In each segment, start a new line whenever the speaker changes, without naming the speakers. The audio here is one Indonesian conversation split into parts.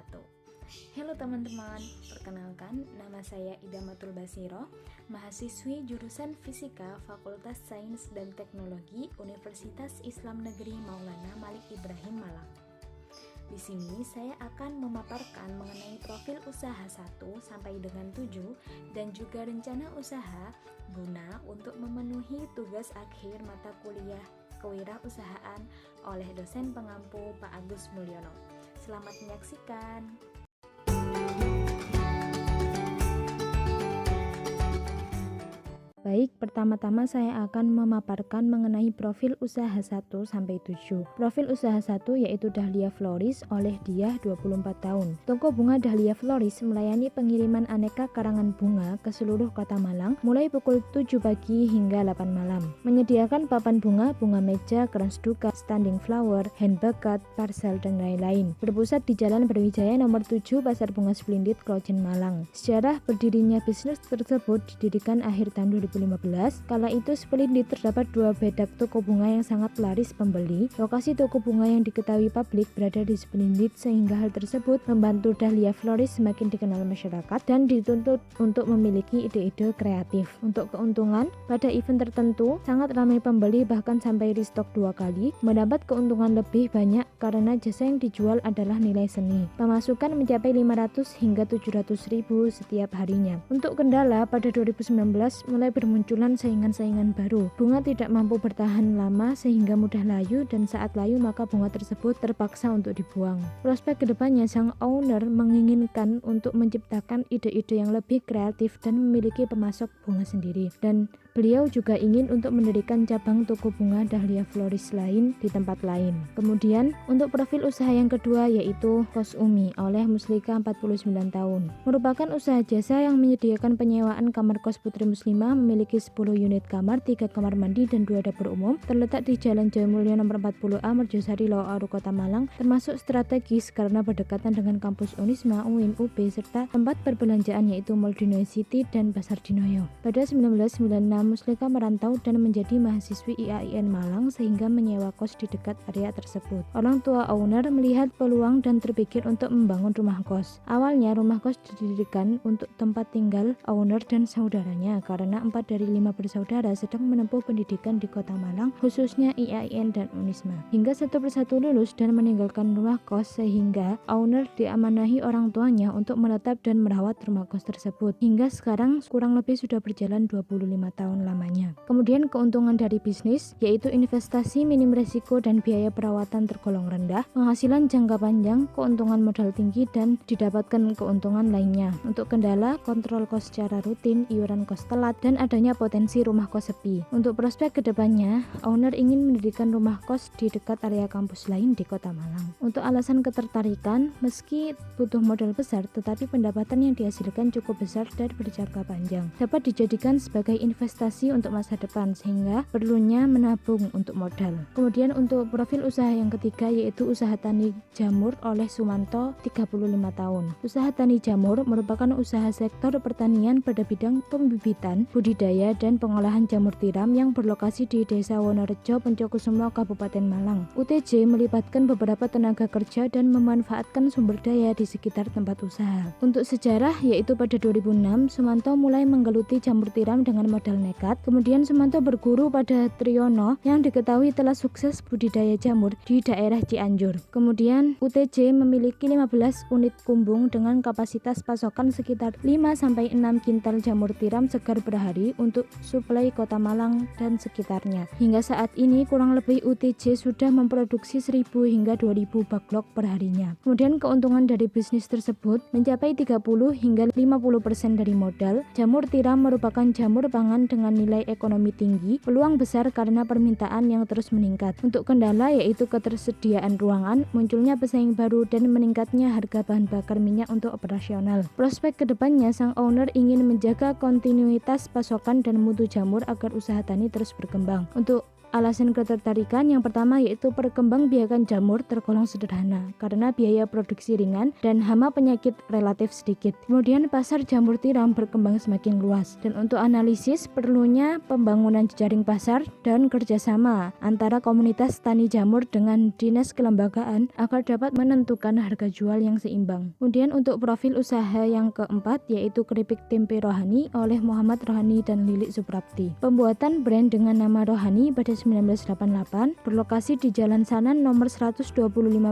wabarakatuh. Halo teman-teman, perkenalkan nama saya Idamatul Basiro, mahasiswi jurusan Fisika Fakultas Sains dan Teknologi Universitas Islam Negeri Maulana Malik Ibrahim Malang. Di sini saya akan memaparkan mengenai profil usaha 1 sampai dengan 7 dan juga rencana usaha guna untuk memenuhi tugas akhir mata kuliah kewirausahaan oleh dosen pengampu Pak Agus Mulyono. Selamat menyaksikan. Baik, pertama-tama saya akan memaparkan mengenai profil usaha 1 sampai 7. Profil usaha 1 yaitu Dahlia Floris oleh Diah 24 tahun. Toko bunga Dahlia Floris melayani pengiriman aneka karangan bunga ke seluruh kota Malang mulai pukul 7 pagi hingga 8 malam. Menyediakan papan bunga, bunga meja, krans duka, standing flower, hand bucket, parcel dan lain-lain. Berpusat di Jalan Brawijaya nomor 7 Pasar Bunga Splendid, Klojen, Malang. Sejarah berdirinya bisnis tersebut didirikan akhir tahun 2015. Kala itu Splendid terdapat 2 bedak toko bunga yang sangat laris pembeli. Lokasi toko bunga yang diketahui publik berada di Splendid sehingga hal tersebut membantu Dahlia Floris semakin dikenal masyarakat dan dituntut untuk memiliki ide-ide kreatif. Untuk keuntungan, pada event tertentu sangat ramai pembeli bahkan sampai restock 2 kali, mendapat keuntungan lebih banyak karena jasa yang dijual adalah nilai seni. Pemasukan mencapai 500 hingga 700 ribu setiap harinya. Untuk kendala, pada 2019 mulai bermunculan saingan-saingan baru. Bunga tidak mampu bertahan lama sehingga mudah layu dan saat layu maka bunga tersebut terpaksa untuk dibuang. Prospek kedepannya sang owner menginginkan untuk menciptakan ide-ide yang lebih kreatif dan memiliki pemasok bunga sendiri. Dan beliau juga ingin untuk mendirikan cabang toko bunga Dahlia Floris lain di tempat lain. Kemudian untuk profil usaha yang kedua yaitu Kos Umi oleh Muslika 49 tahun. Merupakan usaha jasa yang menyediakan penyewaan kamar kos putri muslimah, memiliki 10 unit kamar, 3 kamar mandi dan 2 dapur umum, terletak di Jalan Jayamulya nomor 40A Merjosari Loaru Kota Malang, termasuk strategis karena berdekatan dengan kampus Unisma, UIN, UB serta tempat perbelanjaan yaitu Mall Dinoyo City dan Pasar Dinoyo. Pada 1996 Muslika merantau dan menjadi mahasiswi IAIN Malang sehingga menyewa kos di dekat area tersebut. Orang tua owner melihat peluang dan terpikir untuk membangun rumah kos. Awalnya rumah kos didirikan untuk tempat tinggal owner dan saudaranya karena 4 dari 5 bersaudara sedang menempuh pendidikan di Kota Malang, khususnya IAIN dan Unisma. Hingga satu persatu lulus dan meninggalkan rumah kos sehingga owner diamanahi orang tuanya untuk menetap dan merawat rumah kos tersebut. Hingga sekarang kurang lebih sudah berjalan 25 tahun lamanya. Kemudian keuntungan dari bisnis yaitu investasi minim risiko dan biaya perawatan tergolong rendah, penghasilan jangka panjang, keuntungan modal tinggi dan didapatkan keuntungan lainnya. Untuk kendala, kontrol kos secara rutin, iuran kos telat dan adanya potensi rumah kos sepi. Untuk prospek kedepannya, owner ingin mendirikan rumah kos di dekat area kampus lain di Kota Malang. Untuk alasan ketertarikan, meski butuh modal besar tetapi pendapatan yang dihasilkan cukup besar dan berjangka panjang. Dapat dijadikan sebagai investasi untuk masa depan sehingga perlunya menabung untuk modal. Kemudian untuk profil usaha yang ketiga yaitu usaha tani jamur oleh Sumanto 35 tahun. Usaha tani jamur merupakan usaha sektor pertanian pada bidang pembibitan, budidaya dan pengolahan jamur tiram yang berlokasi di Desa Wonorejo, Poncokusumo, Kabupaten Malang. UTJ melibatkan beberapa tenaga kerja dan memanfaatkan sumber daya di sekitar tempat usaha. Untuk sejarah yaitu pada 2006 Sumanto mulai menggeluti jamur tiram dengan modal nekat. Kemudian Sumanto berguru pada Triyono yang diketahui telah sukses budidaya jamur di daerah Cianjur. Kemudian UTJ memiliki 15 unit kumbung dengan kapasitas pasokan sekitar 5-6 kintal jamur tiram segar per hari untuk suplai Kota Malang dan sekitarnya. Hingga saat ini kurang lebih UTJ sudah memproduksi 1000 hingga 2000 backlog per harinya. Kemudian keuntungan dari bisnis tersebut mencapai 30 hingga 50% dari modal. Jamur tiram merupakan jamur pangan dengan nilai ekonomi tinggi, peluang besar karena permintaan yang terus meningkat. Untuk kendala yaitu ketersediaan ruangan, munculnya pesaing baru dan meningkatnya harga bahan bakar minyak untuk operasional. Prospek kedepannya sang owner ingin menjaga kontinuitas pasokan dan mutu jamur agar usaha tani terus berkembang. Untuk alasan ketertarikan yang pertama yaitu perkembangbiakan jamur tergolong sederhana karena biaya produksi ringan dan hama penyakit relatif sedikit. Kemudian pasar jamur tiram berkembang semakin luas, dan untuk analisis perlunya pembangunan jejaring pasar dan kerjasama antara komunitas tani jamur dengan dinas kelembagaan agar dapat menentukan harga jual yang seimbang. Kemudian untuk profil usaha yang keempat yaitu keripik tempe Rohani oleh Muhammad Rohani dan Lilik Suprapti. Pembuatan brand dengan nama Rohani pada 1988 berlokasi di Jalan Sanan nomor 125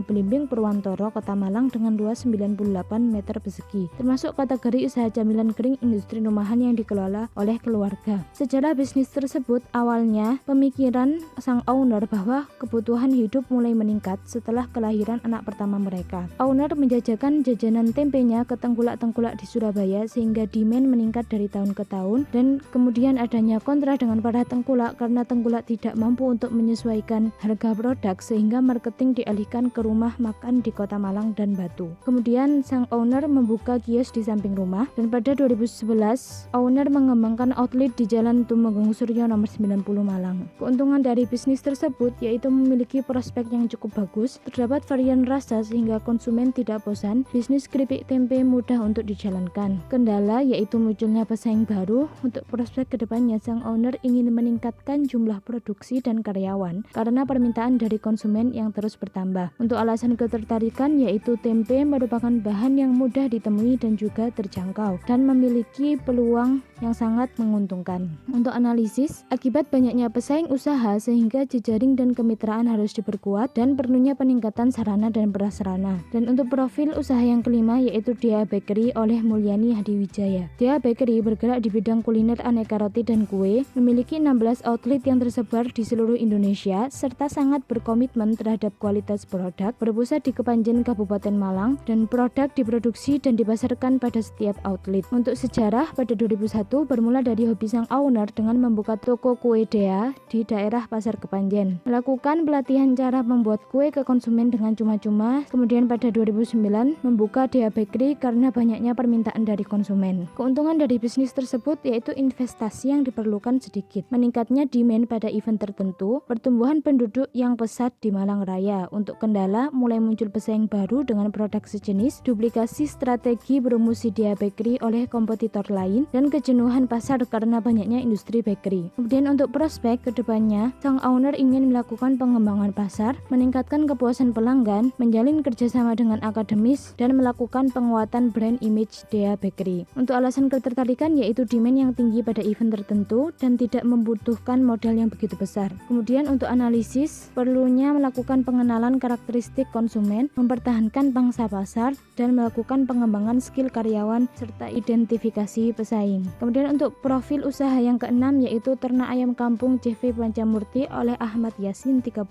Belimbing, Purwantoro, Kota Malang dengan luas 98 meter persegi, termasuk kategori usaha camilan kering industri rumahan yang dikelola oleh keluarga. Sejarah bisnis tersebut awalnya pemikiran sang owner bahwa kebutuhan hidup mulai meningkat setelah kelahiran anak pertama mereka. Owner menjajakan jajanan tempenya ke tengkulak-tengkulak di Surabaya sehingga demand meningkat dari tahun ke tahun, dan kemudian adanya kontra dengan para tengkulak karena tengkulak tidak mampu untuk menyesuaikan harga produk sehingga marketing dialihkan ke rumah makan di Kota Malang dan Batu. Kemudian sang owner membuka kios di samping rumah, dan pada 2011 owner mengembangkan outlet di Jalan Tumenggung Suryo nomor 90 Malang. Keuntungan dari bisnis tersebut yaitu memiliki prospek yang cukup bagus, terdapat varian rasa sehingga konsumen tidak bosan, bisnis keripik tempe mudah untuk dijalankan. Kendala yaitu munculnya pesaing baru. Untuk prospek kedepannya sang owner ingin meningkatkan jumlah produksi dan karyawan karena permintaan dari konsumen yang terus bertambah. Untuk alasan ketertarikan yaitu tempe merupakan bahan yang mudah ditemui dan juga terjangkau dan memiliki peluang yang sangat menguntungkan. Untuk analisis, akibat banyaknya pesaing usaha sehingga jejaring dan kemitraan harus diperkuat dan perlunya peningkatan sarana dan prasarana. Dan untuk profil usaha yang kelima yaitu Dea Bakery oleh Mulyani Hadiwijaya. Dea Bakery bergerak di bidang kuliner aneka roti dan kue, memiliki 16 outlet yang tersebar di seluruh Indonesia serta sangat berkomitmen terhadap kualitas produk, berpusat di Kepanjen, Kabupaten Malang, dan produk diproduksi dan dipasarkan pada setiap outlet. Untuk sejarah, pada 2001 bermula dari hobi sang owner dengan membuka toko kue Dea di daerah Pasar Kepanjen, melakukan pelatihan cara membuat kue ke konsumen dengan cuma-cuma. Kemudian pada 2009 membuka Dea Bakery karena banyaknya permintaan dari konsumen. Keuntungan dari bisnis tersebut yaitu investasi yang diperlukan sedikit, meningkatnya demand pada event tertentu, pertumbuhan penduduk yang pesat di Malang Raya. Untuk kendala, mulai muncul pesaing baru dengan produk sejenis, duplikasi strategi promosi Dea Bakery oleh kompetitor lain, dan kejenuhan pasar karena banyaknya industri bakery. Kemudian untuk prospek kedepannya, sang owner ingin melakukan pengembangan pasar, meningkatkan kepuasan pelanggan, menjalin kerjasama dengan akademis, dan melakukan penguatan brand image Dea Bakery. Untuk alasan ketertarikan yaitu demand yang tinggi pada event tertentu dan tidak membutuhkan modal yang begitu besar. Kemudian untuk analisis, perlunya melakukan pengenalan karakteristik konsumen, mempertahankan pangsa pasar, dan melakukan pengembangan skill karyawan serta identifikasi pesaing. Kemudian untuk profil usaha yang keenam yaitu Ternak Ayam Kampung CV Pancamurti oleh Ahmad Yasin 31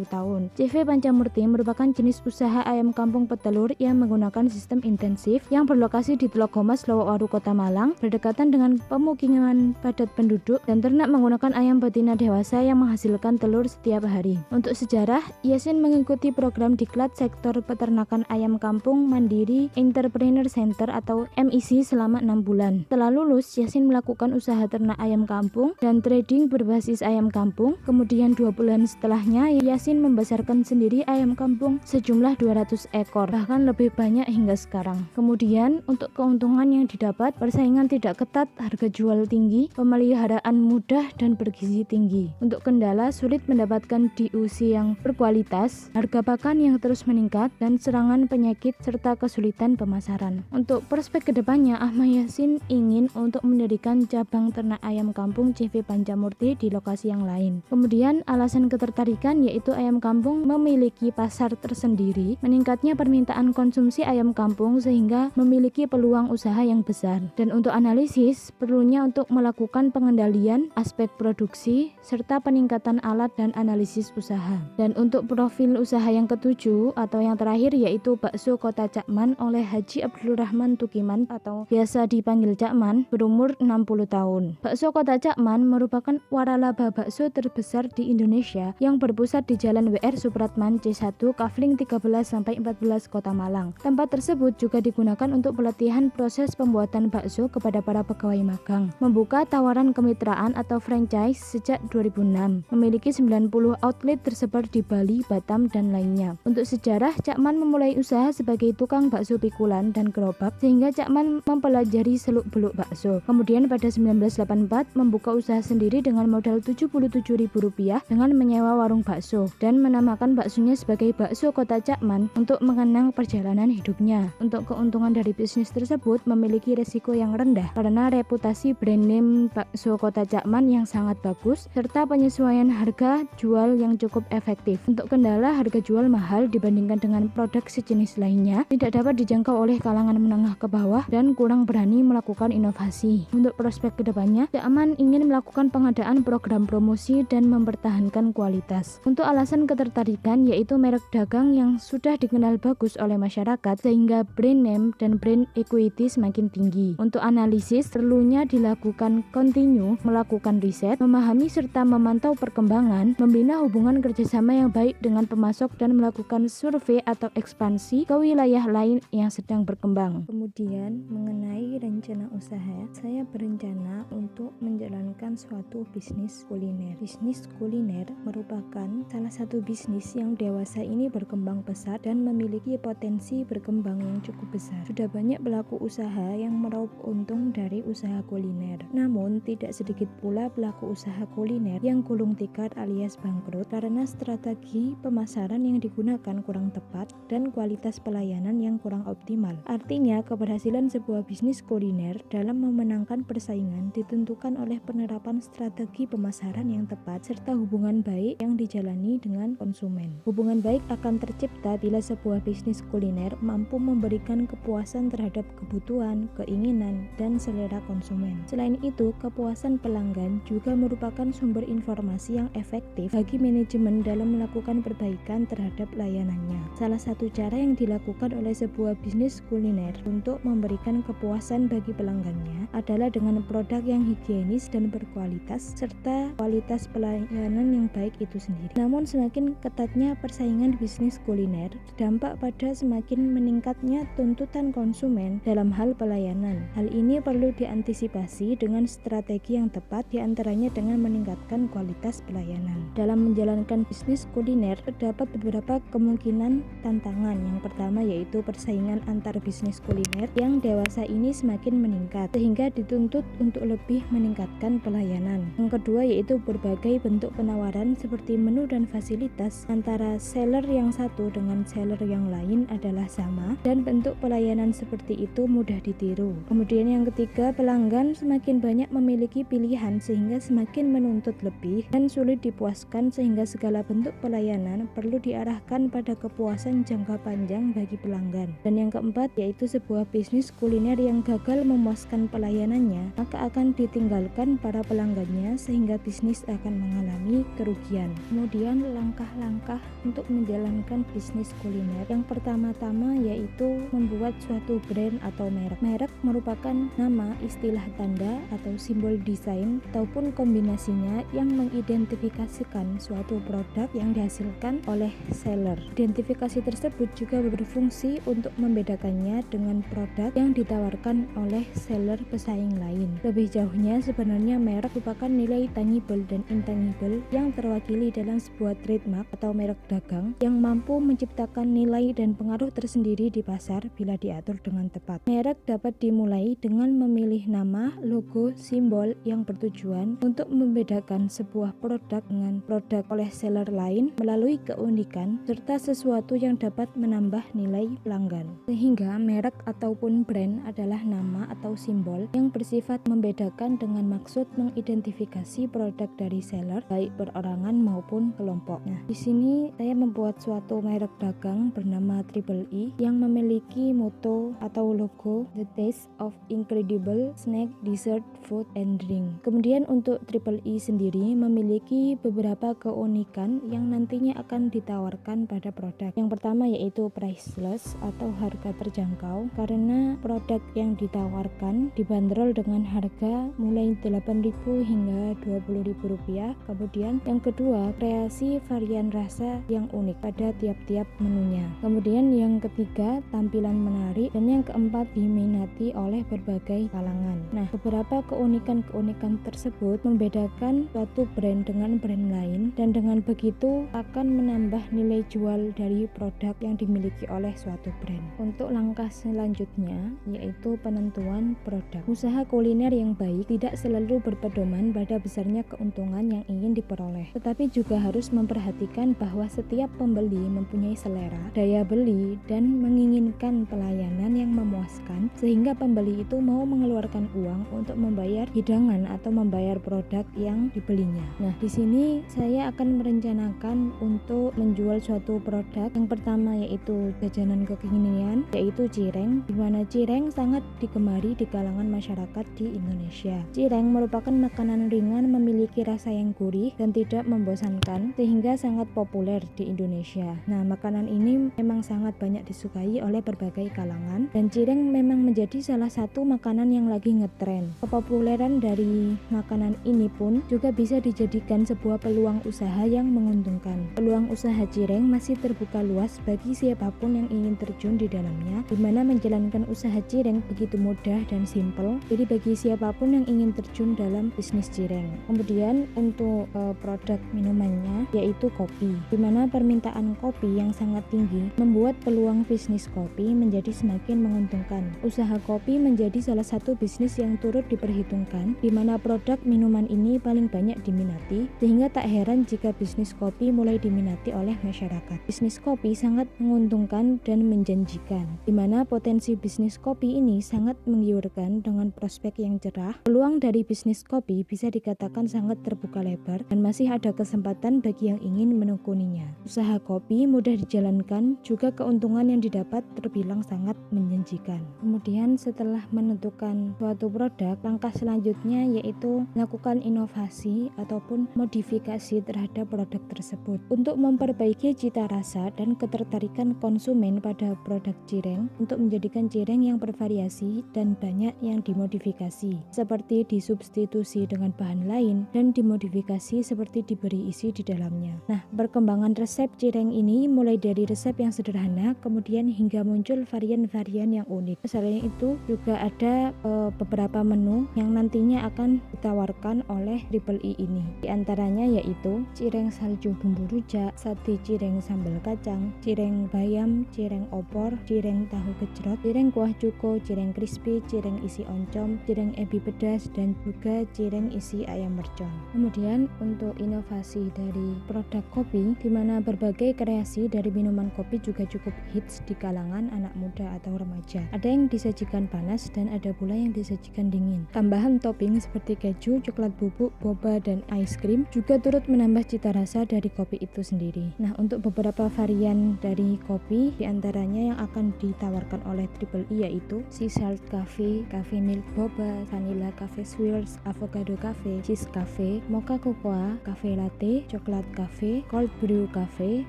tahun. CV Pancamurti merupakan jenis usaha ayam kampung petelur yang menggunakan sistem intensif yang berlokasi di Tlogomas, Lowowaru, Kota Malang, berdekatan dengan pemukiman padat penduduk, dan ternak menggunakan ayam betina dewasa yang menghasilkan telur setiap hari. Untuk sejarah, Yasin mengikuti program diklat sektor peternakan ayam kampung Mandiri Entrepreneur Center atau MEC selama 6 bulan. Setelah lulus, Yasin melakukan usaha ternak ayam kampung dan trading berbasis ayam kampung. Kemudian 2 bulan setelahnya, Yasin membesarkan sendiri ayam kampung sejumlah 200 ekor, bahkan lebih banyak hingga sekarang. Kemudian untuk keuntungan yang didapat, persaingan tidak ketat, harga jual tinggi, pemeliharaan mudah dan bergizi tinggi. Untuk kendala, sulit mendapatkan DOC yang berkualitas, harga pakan yang terus meningkat, dan serangan penyakit serta kesulitan pemasaran. Untuk prospek kedepannya, Ahmad Yasin ingin untuk mendirikan cabang ternak ayam kampung CV Pancamurti di lokasi yang lain. Kemudian alasan ketertarikan yaitu ayam kampung memiliki pasar tersendiri, meningkatnya permintaan konsumsi ayam kampung sehingga memiliki peluang usaha yang besar. Dan untuk analisis, perlunya untuk melakukan pengendalian aspek produksi serta peningkatan alat dan analisis usaha. Dan untuk profil usaha yang ketujuh atau yang terakhir yaitu Bakso Kota Cakman oleh Haji Abdul Rahman Tukiman atau biasa dipanggil Cakman, berumur 60 tahun. Bakso Kota Cakman merupakan waralaba bakso terbesar di Indonesia yang berpusat di Jalan WR Supratman C1 Kafling 13-14 Kota Malang. Tempat tersebut juga digunakan untuk pelatihan proses pembuatan bakso kepada para pegawai magang. Membuka tawaran kemitraan atau franchise sejak 2006 Vietnam, memiliki 90 outlet tersebar di Bali, Batam, dan lainnya. Untuk sejarah, Cakman memulai usaha sebagai tukang bakso pikulan dan gerobak sehingga Cakman mempelajari seluk-beluk bakso. Kemudian pada 1984 membuka usaha sendiri dengan modal Rp77.000 dengan menyewa warung bakso dan menamakan baksonya sebagai Bakso Kota Cakman untuk mengenang perjalanan hidupnya. Untuk keuntungan dari bisnis tersebut memiliki resiko yang rendah karena reputasi brand name Bakso Kota Cakman yang sangat bagus serta penyesuaian harga jual yang cukup efektif. Untuk kendala, harga jual mahal dibandingkan dengan produk sejenis lainnya, tidak dapat dijangkau oleh kalangan menengah ke bawah, dan kurang berani melakukan inovasi. Untuk prospek kedepannya, Cakman ingin melakukan pengadaan program promosi dan mempertahankan kualitas. Untuk alasan ketertarikan yaitu merek dagang yang sudah dikenal bagus oleh masyarakat sehingga brand name dan brand equity semakin tinggi. Untuk analisis perlunya dilakukan continue, melakukan riset, memahami serta memantau perkembangan, membina hubungan kerjasama yang baik dengan pemasok dan melakukan survei atau ekspansi ke wilayah lain yang sedang berkembang. Kemudian mengenai rencana usaha, saya berencana untuk menjalankan suatu bisnis kuliner. Bisnis kuliner merupakan salah satu bisnis yang dewasa ini berkembang pesat dan memiliki potensi berkembang yang cukup besar. Sudah banyak pelaku usaha yang meraup untung dari usaha kuliner. Namun, tidak sedikit pula pelaku usaha kuliner yang gulung tikar alias bangkrut karena strategi pemasaran yang digunakan kurang tepat dan kualitas pelayanan yang kurang optimal. Artinya, keberhasilan sebuah bisnis kuliner dalam memenangkan persaingan ditentukan oleh penerapan strategi pemasaran yang tepat serta hubungan baik yang dijalani dengan konsumen. Hubungan baik akan tercipta bila sebuah bisnis kuliner mampu memberikan kepuasan terhadap kebutuhan, keinginan, dan selera konsumen. Selain itu, kepuasan pelanggan juga merupakan sumber informasi yang efektif bagi manajemen dalam melakukan perbaikan terhadap layanannya. Salah satu cara yang dilakukan oleh sebuah bisnis kuliner untuk memberikan kepuasan bagi pelanggannya adalah dengan produk yang higienis dan berkualitas serta kualitas pelayanan yang baik itu sendiri. Namun semakin ketatnya persaingan bisnis kuliner, dampak pada semakin meningkatnya tuntutan konsumen dalam hal pelayanan. Hal ini perlu diantisipasi dengan strategi yang tepat, diantaranya dengan meningkatkan kualitas pelayanan. Dalam menjalankan bisnis kuliner, terdapat beberapa kemungkinan tantangan. Yang pertama yaitu persaingan antar bisnis kuliner yang dewasa ini semakin meningkat, sehingga dituntut untuk lebih meningkatkan pelayanan. Yang kedua yaitu berbagai bentuk penawaran seperti menu dan fasilitas antara seller yang satu dengan seller yang lain adalah sama dan bentuk pelayanan seperti itu mudah ditiru. Kemudian yang ketiga, pelanggan semakin banyak memiliki pilihan sehingga semakin menuntut lebih dan sulit dipuaskan sehingga segala bentuk pelayanan perlu diarahkan pada kepuasan jangka panjang bagi pelanggan. Dan yang keempat yaitu sebuah bisnis kuliner yang gagal memuaskan pelayanannya maka akan ditinggalkan para pelanggannya sehingga bisnis akan mengalami kerugian. Kemudian langkah-langkah untuk menjalankan bisnis kuliner. Yang pertama-tama yaitu membuat suatu brand atau merek. Merek merupakan nama, istilah tanda atau simbol desain ataupun kombinasinya yang mengidentifikasikan suatu produk yang dihasilkan oleh seller. Identifikasi tersebut juga berfungsi untuk membedakannya dengan produk yang ditawarkan oleh seller pesaing lain. Lebih jauhnya, sebenarnya merek merupakan nilai tangible dan intangible yang terwakili dalam sebuah trademark atau merek dagang yang mampu menciptakan nilai dan pengaruh tersendiri di pasar bila diatur dengan tepat. Merek dapat dimulai dengan memilih nama, logo, simbol yang bertujuan untuk membedakan sebuah produk dengan produk oleh seller lain melalui keunikan serta sesuatu yang dapat menambah nilai pelanggan. Sehingga merek ataupun brand adalah nama atau simbol yang bersifat membedakan dengan maksud mengidentifikasi produk dari seller baik perorangan maupun kelompok. Nah, di sini saya membuat suatu merek dagang bernama Triple E yang memiliki moto atau logo The Taste of Incredible Snack, Dessert, Food, and Drink. Kemudian untuk Triple E sendiri memiliki beberapa keunikan yang nantinya akan ditawarkan pada produk. Yang pertama yaitu priceless atau harga terjangkau karena produk yang ditawarkan dibanderol dengan harga mulai 8.000 hingga 20.000 rupiah. Kemudian yang kedua, kreasi varian rasa yang unik pada tiap-tiap menunya. Kemudian yang ketiga, tampilan menarik, dan yang keempat, diminati oleh berbagai kalangan. Nah, beberapa keunikan-keunikan tersebut membedakan suatu brand dengan brand lain, dan dengan begitu akan menambah nilai jual dari produk yang dimiliki oleh suatu brand. Untuk langkah selanjutnya yaitu penentuan produk. Usaha kuliner yang baik tidak selalu berpedoman pada besarnya keuntungan yang ingin diperoleh, tetapi juga harus memperhatikan bahwa setiap pembeli mempunyai selera, daya beli, dan menginginkan pelayanan yang memuaskan sehingga pembeli itu mau mengeluarkan uang untuk membayar hidangan atau membayar produk yang dibelinya. Nah, di sini saya akan merencanakan untuk menjual suatu produk. Yang pertama yaitu jajanan kekinian, yaitu cireng, di mana cireng sangat digemari di kalangan masyarakat di Indonesia. Cireng merupakan makanan ringan, memiliki rasa yang gurih dan tidak membosankan sehingga sangat populer di Indonesia. Nah, makanan ini memang sangat banyak disukai oleh berbagai kalangan dan cireng memang menjadi salah satu makanan yang lagi ngetren. Kepopuleran dari makanan ini pun juga bisa dijadikan sebuah peluang usaha yang menguntungkan. Peluang usaha cireng masih terbuka luas bagi siapapun yang ingin terjun di dalamnya, di mana menjalankan usaha cireng begitu mudah dan simpel. Jadi bagi siapapun yang ingin terjun dalam bisnis cireng. Kemudian untuk produk minumannya yaitu kopi, di mana permintaan kopi yang sangat tinggi membuat peluang bisnis kopi menjadi semakin menguntungkan. Usaha kopi menjadi salah satu bisnis yang turut diperhitungkan, di mana produk minuman ini paling banyak diminati, sehingga tak heran jika bisnis kopi mulai diminati oleh masyarakat. Bisnis kopi sangat menguntungkan dan menjanjikan, di mana potensi bisnis kopi ini sangat menggiurkan dengan prospek yang cerah. Peluang dari bisnis kopi bisa dikatakan sangat terbuka lebar dan masih ada kesempatan bagi yang ingin menekuninya. Usaha kopi mudah dijalankan, juga keuntungan yang didapat terbilang sangat menjanjikan. Kemudian setelah menentukan suatu produk, langkah selanjutnya yaitu melakukan inovasi ataupun modifikasi terhadap produk tersebut untuk memperbaiki cita rasa dan ketertarikan konsumen pada produk cireng untuk menjadikan cireng yang bervariasi dan banyak yang dimodifikasi, seperti disubstitusi dengan bahan lain dan dimodifikasi seperti diberi isi di dalamnya. Nah, perkembangan resep cireng ini mulai dari resep yang sederhana kemudian hingga muncul varian-varian yang unik. Selain itu juga ada beberapa menu yang nantinya akan ditawarkan oleh Triple I ini. Di antaranya yaitu cireng salju bumbu rujak, sate cireng sambal kacang, cireng bayam, cireng opor, cireng tahu gejrot, cireng kuah cuko, cireng crispy, cireng isi oncom, cireng ebi pedas, dan juga cireng isi ayam mercon. Kemudian untuk inovasi dari produk kopi, di mana berbagai kreasi dari minuman kopi juga cukup hits di kalangan anak muda atau remaja. Ada yang disajikan panas dan ada pula yang disajikan dingin. Tambahan topping seperti keju, coklat bubuk, boba, dan ice cream juga turut menambah cita rasa dari kopi itu sendiri. Nah, untuk beberapa varian dari kopi, diantaranya yang akan ditawarkan oleh Triple I yaitu Sea Salt Cafe, Cafe Milk Boba, Vanilla Cafe Swirls, Avocado Cafe, Cheese Cafe, Mocha Cocoa, Cafe Latte, Coklat Cafe, Cold Brew Cafe,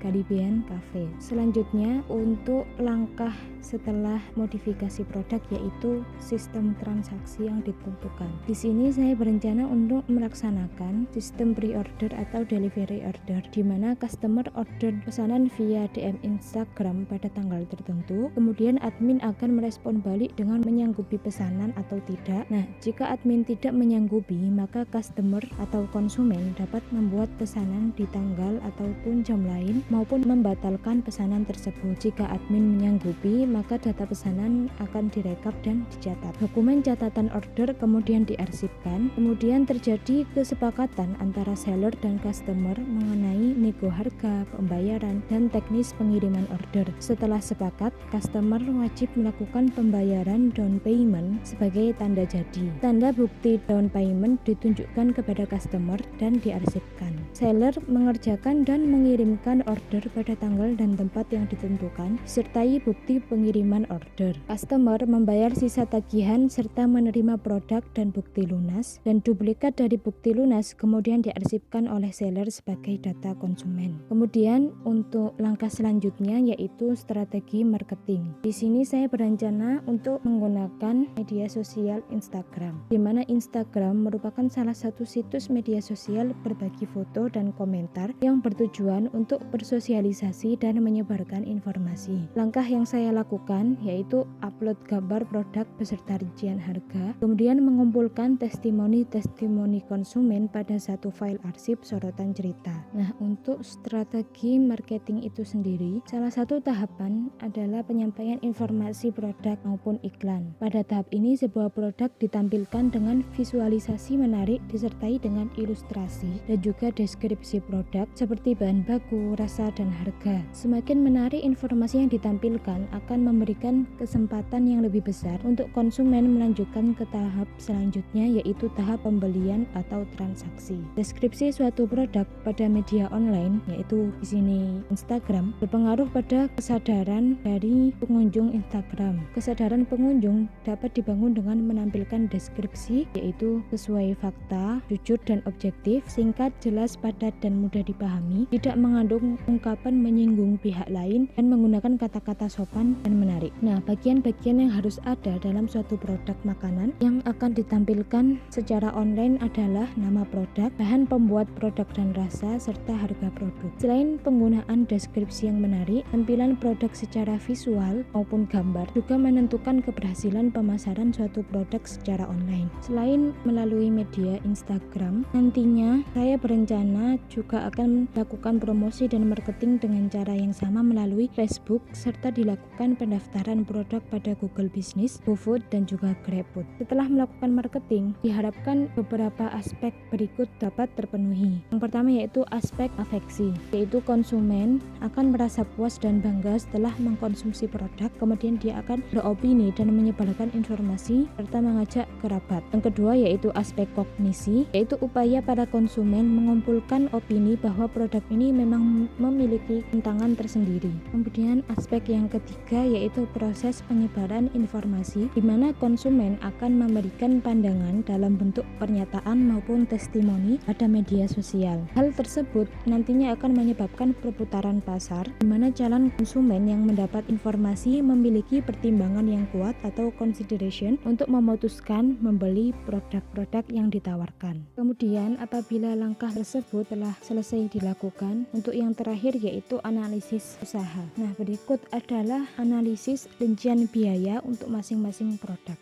Caribbean Cafe. Selanjutnya untuk langkah setelah modifikasi produk yaitu sistem transaksi yang ditentukan. Di sini saya berencana untuk melaksanakan sistem pre-order atau delivery order, di mana customer order pesanan via DM Instagram pada tanggal tertentu, kemudian admin akan merespon balik dengan menyanggupi pesanan atau tidak. Nah, jika admin tidak menyanggupi, maka customer atau konsumen dapat membuat pesanan di tanggal ataupun jam lain maupun membatalkan pesanan tersebut. Jika admin menyanggupi, maka data pesanan akan direkap dan dicatat. Dokumen catatan order kemudian diarsipkan. Kemudian terjadi kesepakatan antara seller dan customer mengenai nego harga, pembayaran, dan teknis pengiriman order. Setelah sepakat, customer wajib melakukan pembayaran down payment sebagai tanda jadi. Tanda bukti down payment ditunjukkan kepada customer dan diarsipkan. Seller mengerjakan dan mengirimkan order pada tanggal dan tempat yang ditentukan, disertai bukti pengiriman order. Customer membayar sisa tagihan serta menerima produk dan bukti lunas, dan duplikat dari bukti lunas kemudian diarsipkan oleh seller sebagai data konsumen. Kemudian untuk langkah selanjutnya yaitu strategi marketing. Di sini saya berencana untuk menggunakan media sosial Instagram, di mana Instagram merupakan salah satu situs media sosial berbagi foto dan komentar yang bertujuan untuk bersosialisasi dan menyebarkan informasi. Langkah yang saya lakukan yaitu upload gambar produk beserta rincian harga, kemudian mengumpulkan testimoni-testimoni konsumen pada satu file arsip sorotan cerita. Nah, untuk strategi marketing itu sendiri, salah satu tahapan adalah penyampaian informasi produk maupun iklan. Pada tahap ini, sebuah produk ditampilkan dengan visualisasi menarik disertai dengan ilustrasi dan juga deskripsi produk seperti bahan baku, rasa, dan harga. Semakin menarik informasi yang ditampilkan akan memberikan kesempatan yang lebih besar untuk konsumen melanjutkan ke tahap selanjutnya, yaitu tahap pembelian atau transaksi. Deskripsi suatu produk pada media online, yaitu di sini Instagram, berpengaruh pada kesadaran dari pengunjung Instagram. Kesadaran pengunjung dapat dibangun dengan menampilkan deskripsi, yaitu sesuai fakta, jujur dan objektif, singkat, jelas, padat dan mudah dipahami, tidak mengandung ungkapan menyinggung pihak lain, dan menggunakan kata-kata sopan dan menarik. Nah, bagian-bagian yang harus ada dalam suatu produk makanan yang akan ditampilkan secara online adalah nama produk, bahan pembuat produk dan rasa, serta harga produk. Selain penggunaan deskripsi yang menarik, tampilan produk secara visual maupun gambar juga menentukan keberhasilan pemasaran suatu produk secara online. Selain melalui media Instagram, nantinya saya berencana juga akan melakukan promosi dan marketing dengan cara yang sama melalui Facebook, serta dilakukan pendaftaran produk pada Google Business, GoFood, dan juga GrabFood. Setelah melakukan marketing, diharapkan beberapa aspek berikut dapat terpenuhi. Yang pertama yaitu aspek afeksi, yaitu konsumen akan merasa puas dan bangga setelah mengkonsumsi produk, kemudian dia akan beropini dan menyebarkan informasi serta mengajak kerabat. Yang kedua yaitu aspek kognisi, yaitu upaya para konsumen mengumpulkan opini bahwa produk ini memang memiliki tantangan tersendiri. Kemudian aspek yang ketiga yaitu proses penyebaran informasi, di mana konsumen akan memberikan pandangan dalam bentuk pernyataan maupun testimoni pada media sosial. Hal tersebut nantinya akan menyebabkan perputaran pasar, di mana calon konsumen yang mendapat informasi memiliki pertimbangan yang kuat atau consideration untuk memutuskan membeli produk-produk yang ditawarkan. Kemudian apabila langkah tersebut telah selesai dilakukan, untuk yang terakhir yaitu analisis usaha. Nah, berikut adalah analisis rincian biaya untuk masing-masing produk.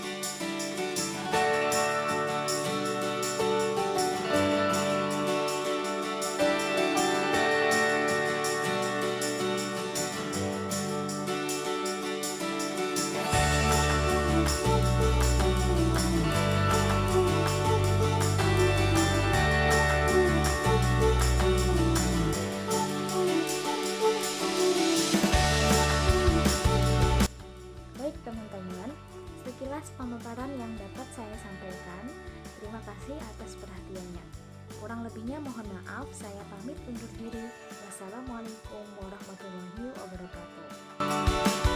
Teman-teman, sekilas pemaparan yang dapat saya sampaikan. Terima kasih atas perhatiannya. Kurang lebihnya mohon maaf, saya pamit undur diri. Wassalamualaikum warahmatullahi wabarakatuh.